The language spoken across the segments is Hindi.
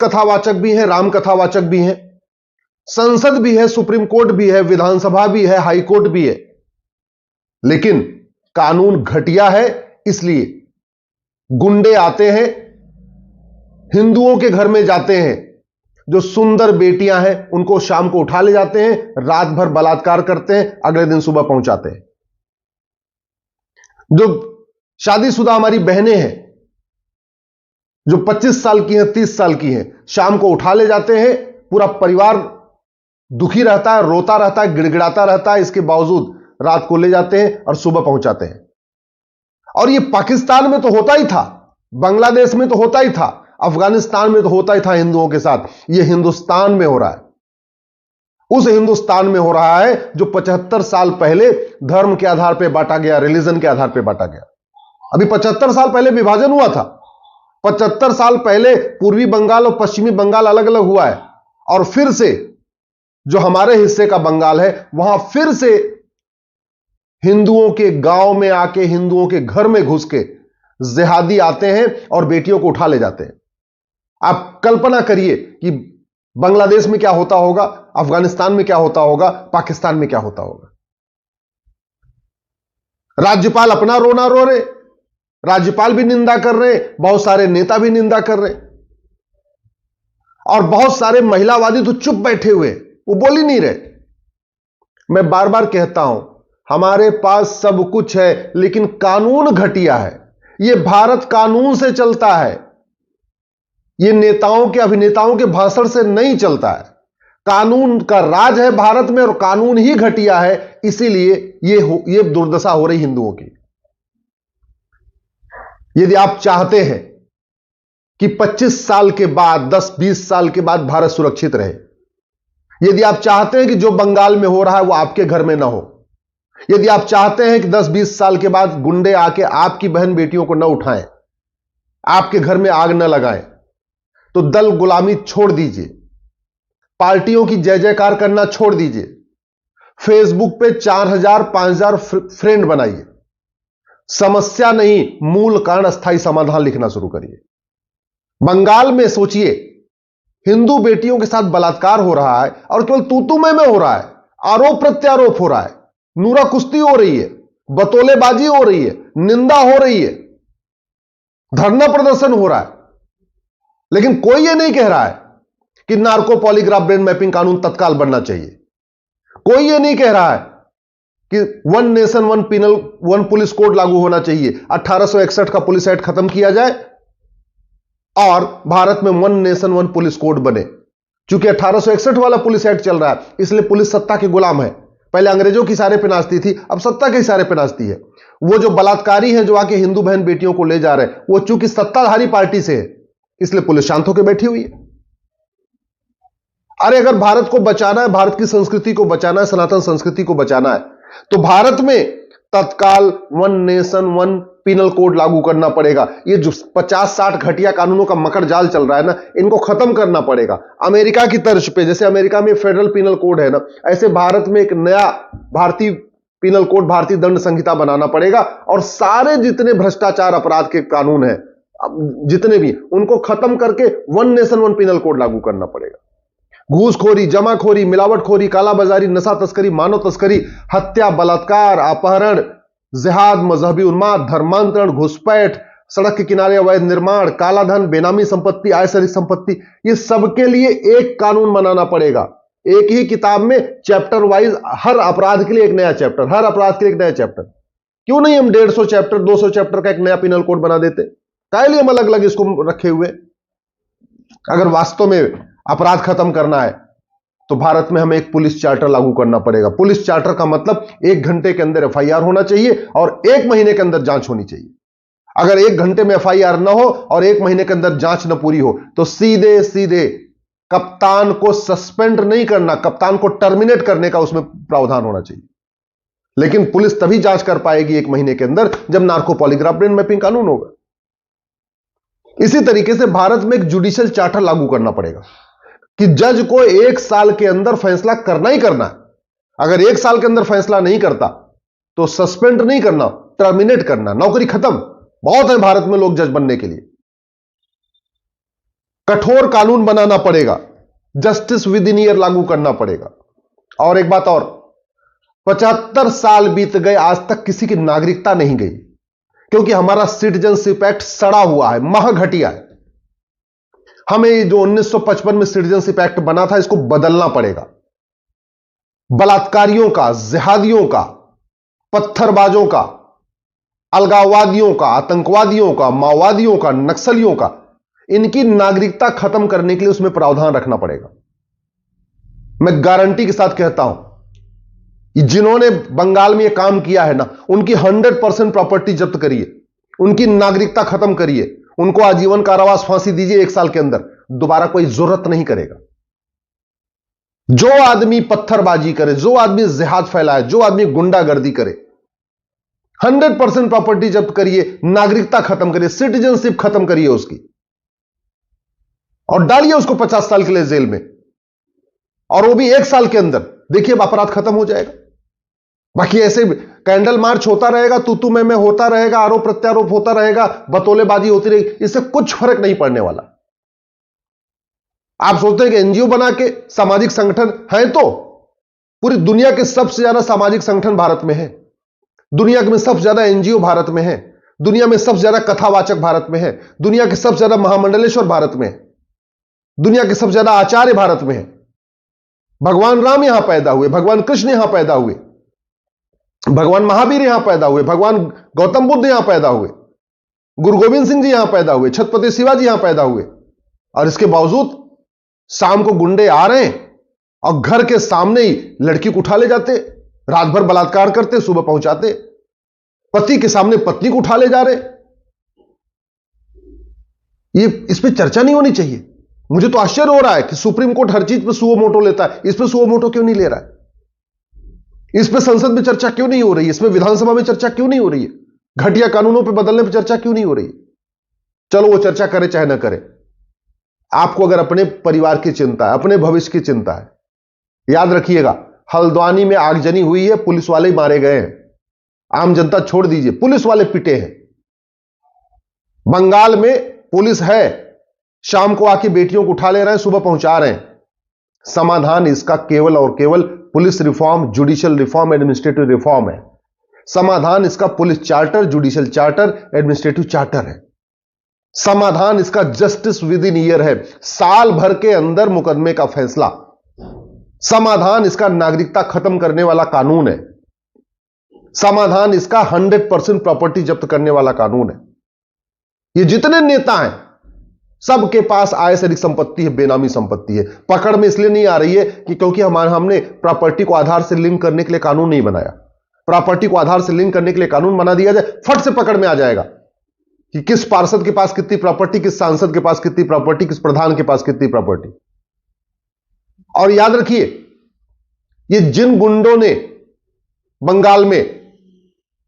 कथावाचक भी हैं, राम कथावाचक भी हैं, संसद भी है, सुप्रीम कोर्ट भी है, विधानसभा भी है, हाई कोर्ट भी है, लेकिन कानून घटिया है। इसलिए गुंडे आते हैं, हिंदुओं के घर में जाते हैं, जो सुंदर बेटियां हैं उनको शाम को उठा ले जाते हैं, रात भर बलात्कार करते हैं, अगले दिन सुबह पहुंचाते हैं। जो शादीशुदा हमारी बहनें हैं, जो 25 साल की हैं, 30 साल की हैं, शाम को उठा ले जाते हैं, पूरा परिवार दुखी रहता है, रोता रहता है, गिड़गिड़ाता रहता है, इसके बावजूद रात को ले जाते हैं और सुबह पहुंचाते हैं। और यह पाकिस्तान में तो होता ही था, बांग्लादेश में तो होता ही था, अफगानिस्तान में तो होता ही था हिंदुओं के साथ। यह हिंदुस्तान में हो रहा है, उस हिंदुस्तान में हो रहा है जो 75 साल पहले धर्म के आधार पर बांटा गया, रिलीजन के आधार पर बांटा गया। अभी 75 साल पहले विभाजन हुआ था, 75 साल पहले पूर्वी बंगाल और पश्चिमी बंगाल अलग अलग हुआ है, और फिर से जो हमारे हिस्से का बंगाल है, वहां फिर से हिंदुओं के गांव में आके, हिंदुओं के घर में घुस के जिहादी आते हैं और बेटियों को उठा ले जाते हैं। आप कल्पना करिए कि बांग्लादेश में क्या होता होगा, अफगानिस्तान में क्या होता होगा, पाकिस्तान में क्या होता होगा। राज्यपाल अपना रोना रो रहे, राज्यपाल भी निंदा कर रहे, बहुत सारे नेता भी निंदा कर रहे, और बहुत सारे महिलावादी तो चुप बैठे हुए, वो बोल ही नहीं रहे। मैं बार बार कहता हूं, हमारे पास सब कुछ है, लेकिन कानून घटिया है। यह भारत कानून से चलता है, यह नेताओं के, अभिनेताओं के भाषण से नहीं चलता है। कानून का राज है भारत में, और कानून ही घटिया है, इसीलिए यह दुर्दशा हो रही हिंदुओं की। यदि आप चाहते हैं कि 25 साल के बाद, 10-20 साल के बाद भारत सुरक्षित रहे, यदि आप चाहते हैं कि जो बंगाल में हो रहा है वो आपके घर में ना हो, यदि आप चाहते हैं कि 10-20 साल के बाद गुंडे आके आपकी बहन बेटियों को न उठाएं, आपके घर में आग न लगाएं, तो दल गुलामी छोड़ दीजिए, पार्टियों की जय जयकार करना छोड़ दीजिए, फेसबुक पे 4000-5000 फ्रेंड बनाइए, समस्या नहीं, मूल कारण स्थायी समाधान लिखना शुरू करिए। बंगाल में सोचिए, हिंदू बेटियों के साथ बलात्कार हो रहा है, और केवल तू मैं हो रहा है, आरोप प्रत्यारोप हो रहा है, नूरा कुश्ती हो रही है, बतौलेबाजी हो रही है, निंदा हो रही है, धरना प्रदर्शन हो रहा है, लेकिन कोई यह नहीं कह रहा है कि नार्को पॉलीग्राफ ब्रेन मैपिंग कानून तत्काल बनना चाहिए। कोई यह नहीं कह रहा है कि one nation one police code लागू होना चाहिए, 1861 का पुलिस एक्ट खत्म किया जाए और भारत में one nation one police code बने। चूंकि 1861 वाला पुलिस एक्ट चल रहा है, इसलिए पुलिस सत्ता के गुलाम है। पहले अंग्रेजों के इशारे पे नाचती थी, अब सत्ता के इशारे पे नाचती है। वो जो बलात्कारी हैं, जो आके हिंदू बहन बेटियों को ले जा रहे हैं, वो चूंकि सत्ताधारी पार्टी से है, इसलिए पुलिस शांत होकर बैठी हुई है। अरे अगर भारत को बचाना है, भारत की संस्कृति को बचाना है, सनातन संस्कृति को बचाना है, तो भारत में तत्काल one nation one penal code लागू करना पड़ेगा। ये जो 50-60 घटिया कानूनों का मकर जाल चल रहा है ना, इनको खत्म करना पड़ेगा। अमेरिका की तर्ज पे, जैसे अमेरिका में फेडरल पिनल कोड है ना, ऐसे भारत में एक नया भारतीय पिनल कोड, भारतीय दंड संहिता बनाना पड़ेगा, और सारे जितने भ्रष्टाचार अपराध के कानून हैं, जितने भी, उनको खत्म करके one nation one penal code लागू करना पड़ेगा। घूसखोरी, जमाखोरी, मिलावटखोरी, कालाबाजारी, नशा तस्करी, मानव तस्करी, हत्या, बलात्कार, अपहरण, जिहाद, मजहबी उन्माद, धर्मांतरण, घुसपैठ, सड़क के किनारे अवैध निर्माण, कालाधन, बेनामी संपत्ति, आयसरिक संपत्ति, ये सबके लिए एक कानून बनाना पड़ेगा। एक ही किताब में चैप्टर वाइज, हर अपराध के लिए एक नया चैप्टर, हर अपराध के लिए एक नया चैप्टर। क्यों नहीं हम 150 चैप्टर, 200 चैप्टर का एक नया पिनल कोड बना देते? काहे लिए हम अलग अलग इसको रखे हुए? अगर वास्तव में अपराध खत्म करना है, तो भारत में हमें एक पुलिस चार्टर लागू करना पड़ेगा। पुलिस चार्टर का मतलब 1 घंटे के अंदर एफआईआर होना चाहिए और 1 महीने के अंदर जांच होनी चाहिए। अगर 1 घंटे में एफआईआर ना हो और 1 महीने के अंदर जांच न पूरी हो, तो सीधे सीधे कप्तान को सस्पेंड नहीं करना, कप्तान को टर्मिनेट करने का उसमें प्रावधान होना चाहिए। लेकिन पुलिस तभी जांच कर पाएगी 1 महीने के अंदर, जब नार्को पॉलीग्राफ ब्रेन मैपिंग कानून होगा। इसी तरीके से भारत में एक जुडिशियल चार्टर लागू करना पड़ेगा कि जज को 1 साल के अंदर फैसला करना ही करना है। अगर 1 साल के अंदर फैसला नहीं करता तो सस्पेंड नहीं करना, टर्मिनेट करना, नौकरी खत्म। बहुत है भारत में लोग जज बनने के लिए। कठोर कानून बनाना पड़ेगा, जस्टिस विद इन ईयर लागू करना पड़ेगा। और एक बात और, 75 साल बीत गए, आज तक किसी की नागरिकता नहीं गई, क्योंकि हमारा सिटीजनशिप एक्ट सड़ा हुआ है, महाघटिया है। हमें ये जो 1955 में सिटीजनशिप एक्ट बना था, इसको बदलना पड़ेगा। बलात्कारियों का, जिहादियों का, पत्थरबाजों का, अलगाववादियों का, आतंकवादियों का, माओवादियों का, नक्सलियों का, इनकी नागरिकता खत्म करने के लिए उसमें प्रावधान रखना पड़ेगा। मैं गारंटी के साथ कहता हूं, जिन्होंने बंगाल में यह काम किया है ना, उनकी 100% प्रॉपर्टी जब्त करिए, उनकी नागरिकता खत्म करिए, उनको आजीवन कारावास, फांसी दीजिए 1 साल के अंदर, दोबारा कोई जरूरत नहीं करेगा। जो आदमी पत्थरबाजी करे, जो आदमी जिहाद फैलाए, जो आदमी गुंडागर्दी करे, 100% प्रॉपर्टी जब्त करिए, नागरिकता खत्म करिए, सिटीजनशिप खत्म करिए उसकी, और डालिए उसको 50 साल के लिए जेल में, और वो भी 1 साल के अंदर। देखिए अपराध खत्म हो जाएगा। बाकी ऐसे कैंडल मार्च होता रहेगा, तू मैं होता रहेगा, आरोप प्रत्यारोप होता रहेगा, बतौलेबाजी होती रहेगी, इससे कुछ फर्क नहीं पड़ने वाला। आप सोचते हैं कि एनजीओ बना के सामाजिक संगठन है, तो पूरी दुनिया के सबसे ज्यादा सामाजिक संगठन भारत में है, दुनिया में सबसे ज्यादा एनजीओ भारत में है, दुनिया में सबसे ज्यादा कथावाचक भारत में है, दुनिया के सबसे ज्यादा महामंडलेश्वर भारत में है, दुनिया के सबसे ज्यादा आचार्य भारत में है। भगवान राम यहां पैदा हुए, भगवान कृष्ण यहां पैदा हुए, भगवान महावीर यहां पैदा हुए, भगवान गौतम बुद्ध यहां पैदा हुए, गुरु गोविंद सिंह जी यहां पैदा हुए, छत्रपति शिवाजी यहां पैदा हुए, और इसके बावजूद शाम को गुंडे आ रहे हैं और घर के सामने ही लड़की को उठा ले जाते, रात भर बलात्कार करते, सुबह पहुंचाते, पति के सामने पत्नी को उठा ले जा रहे। ये इस पर चर्चा नहीं होनी चाहिए। मुझे तो आश्चर्य हो रहा है कि सुप्रीम कोर्ट हर चीज पे सुओ मोटो लेता है, इस पे सुओ मोटो क्यों नहीं ले रहा है? इस पे संसद में चर्चा क्यों नहीं हो रही है? इसमें विधानसभा में चर्चा क्यों नहीं हो रही है? घटिया कानूनों पे बदलने पे चर्चा क्यों नहीं हो रही है? चलो वो चर्चा करे चाहे ना करे, आपको अगर अपने परिवार की चिंता है, अपने भविष्य की चिंता है, याद रखिएगा, हल्द्वानी में आगजनी हुई है, पुलिस वाले मारे गए हैं। आम जनता छोड़ दीजिए, पुलिस वाले पिटे हैं। बंगाल में पुलिस है, शाम को आके बेटियों को उठा ले रहे हैं, सुबह पहुंचा रहे हैं। समाधान इसका केवल और केवल police reform, judicial reform, administrative reform है। समाधान इसका police charter, judicial charter, administrative charter है। समाधान इसका जस्टिस विद इन ईयर है, साल भर के अंदर मुकदमे का फैसला। समाधान इसका नागरिकता खत्म करने वाला कानून है। समाधान इसका 100% प्रॉपर्टी जब्त करने वाला कानून है। ये जितने नेता हैं, सबके पास आय से अधिक संपत्ति है, बेनामी संपत्ति है। पकड़ में इसलिए नहीं आ रही है कि क्योंकि हमने प्रॉपर्टी को आधार से लिंक करने के लिए कानून नहीं बनाया। प्रॉपर्टी को आधार से लिंक करने के लिए कानून बना दिया जाए, फट से पकड़ में आ जाएगा कि किस पार्षद के पास कितनी प्रॉपर्टी, किस सांसद के पास कितनी प्रॉपर्टी, किस प्रधान के पास कितनी प्रॉपर्टी। और याद रखिए, ये जिन गुंडों ने बंगाल में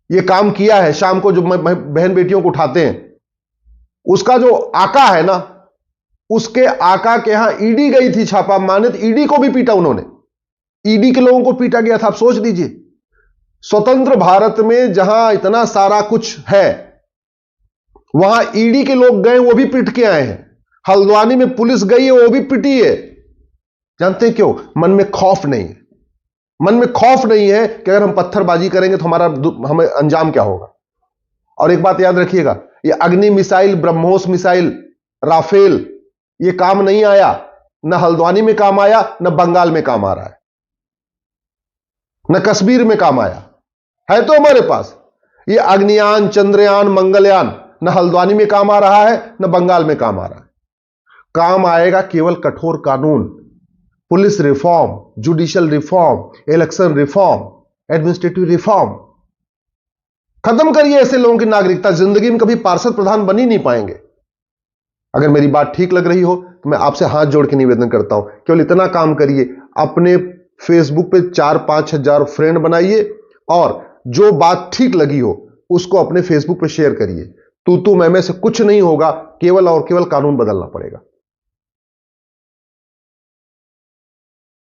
ये काम किया है, शाम को जो बहन बेटियों को उठाते हैं, उसका जो आका है ना, उसके आका के यहां ईडी गई थी छापा मारने, तो ईडी को भी पीटा उन्होंने, ईडी के लोगों को पीटा गया था। आप सोच लीजिए, स्वतंत्र भारत में जहां इतना सारा कुछ है, वहां ईडी के लोग गए, वो भी पिट के आए हैं। हल्द्वानी में पुलिस गई है, वो भी पिटी है। जानते हैं क्यों? मन में खौफ नहीं है। मन में खौफ नहीं है कि अगर हम पत्थरबाजी करेंगे तो हमें अंजाम क्या होगा। और एक बात याद रखिएगा, ये अग्नि मिसाइल, ब्रह्मोस मिसाइल, राफेल, ये काम नहीं आया, न हल्द्वानी में काम आया, न बंगाल में काम आ रहा है, न कश्मीर में काम आया है। तो हमारे पास ये अग्नियान, चंद्रयान, मंगलयान, न हल्द्वानी में काम आ रहा है, न बंगाल में काम आ रहा है। काम आएगा केवल कठोर कानून, police reform, judicial reform, election reform, administrative reform. खत्म करिए ऐसे लोगों की नागरिकता। जिंदगी में कभी पार्षद प्रधान बन ही नहीं पाएंगे। अगर मेरी बात ठीक लग रही हो तो मैं आपसे हाथ जोड़ के निवेदन करता हूं, केवल इतना काम करिए, अपने फेसबुक पे 4-5 हजार फ्रेंड बनाइए, और जो बात ठीक लगी हो उसको अपने फेसबुक पे शेयर करिए। तू मैं से कुछ नहीं होगा, केवल और केवल कानून बदलना पड़ेगा।